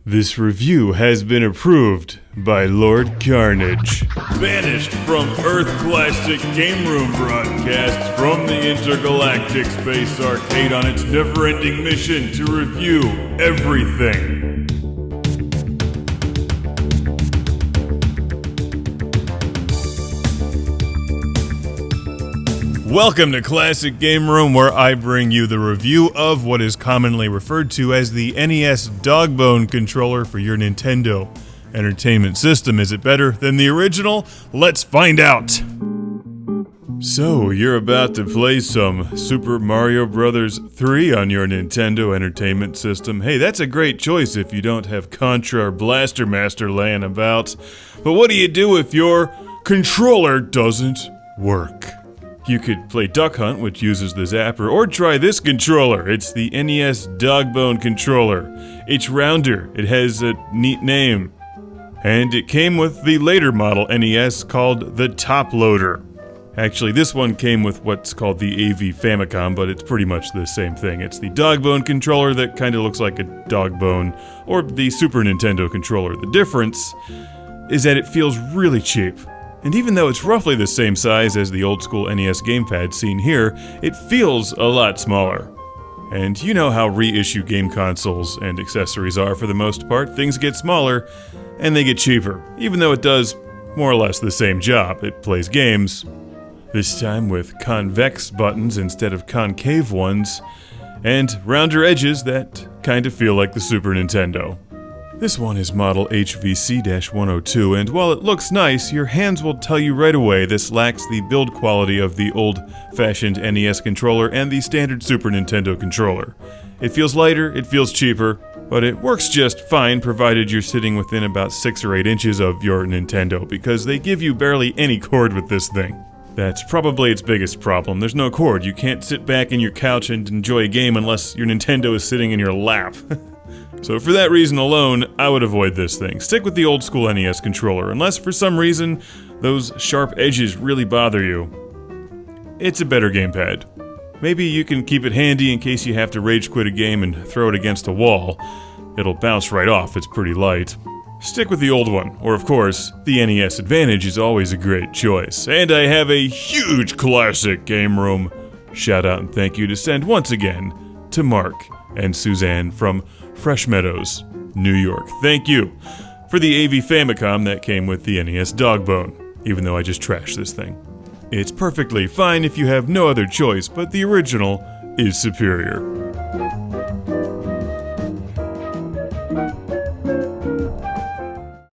This review has been approved by Lord Carnage. Banished from Earth Classic Game Room broadcasts from the Intergalactic Space Arcade on its never-ending mission to review everything. Welcome to Classic Game Room, where I bring you the review of what is commonly referred to as the Nes Dog-Bone Controller for your Nintendo Entertainment System. Is it better than the original? Let's find out! So, you're about to play some Super Mario Bros. 3 on your Nintendo Entertainment System. Hey, that's a great choice if you don't have Contra or Blaster Master laying about. But what do you do if your controller doesn't work? You could play Duck Hunt, which uses the zapper, or try this controller. It's the Nes Dog-Bone Controller. It's rounder, it has a neat name, and it came with the later model NES called the Top Loader. Actually, this one came with what's called the AV Famicom, but it's pretty much the same thing. It's the Dog-Bone controller that kind of looks like a dog bone, or the Super Nintendo controller. The difference is that it feels really cheap. And even though it's roughly the same size as the old-school NES gamepad seen here, it feels a lot smaller. And you know how reissue game consoles and accessories are for the most part. Things get smaller, and they get cheaper. Even though it does more or less the same job. It plays games, this time with convex buttons instead of concave ones, and rounder edges that kind of feel like the Super Nintendo. This one is model HVC-102, and while it looks nice, your hands will tell you right away this lacks the build quality of the old-fashioned NES controller and the standard Super Nintendo controller. It feels lighter, it feels cheaper, but it works just fine provided you're sitting within about 6 or 8 inches of your Nintendo, because they give you barely any cord with this thing. That's probably its biggest problem. There's no cord. You can't sit back in your couch and enjoy a game unless your Nintendo is sitting in your lap. So for that reason alone, I would avoid this thing. Stick with the old school NES controller, unless for some reason those sharp edges really bother you. It's a better gamepad. Maybe you can keep it handy in case you have to rage quit a game and throw it against a wall. It'll bounce right off, it's pretty light. Stick with the old one, or of course, the NES Advantage is always a great choice. And I have a huge Classic Game Room shout out and thank you to send once again to Mark and Suzanne from Fresh Meadows, New York. Thank you for the AV Famicom that came with the NES Dog-Bone, even though I just trashed this thing. It's perfectly fine if you have no other choice, but the original is superior.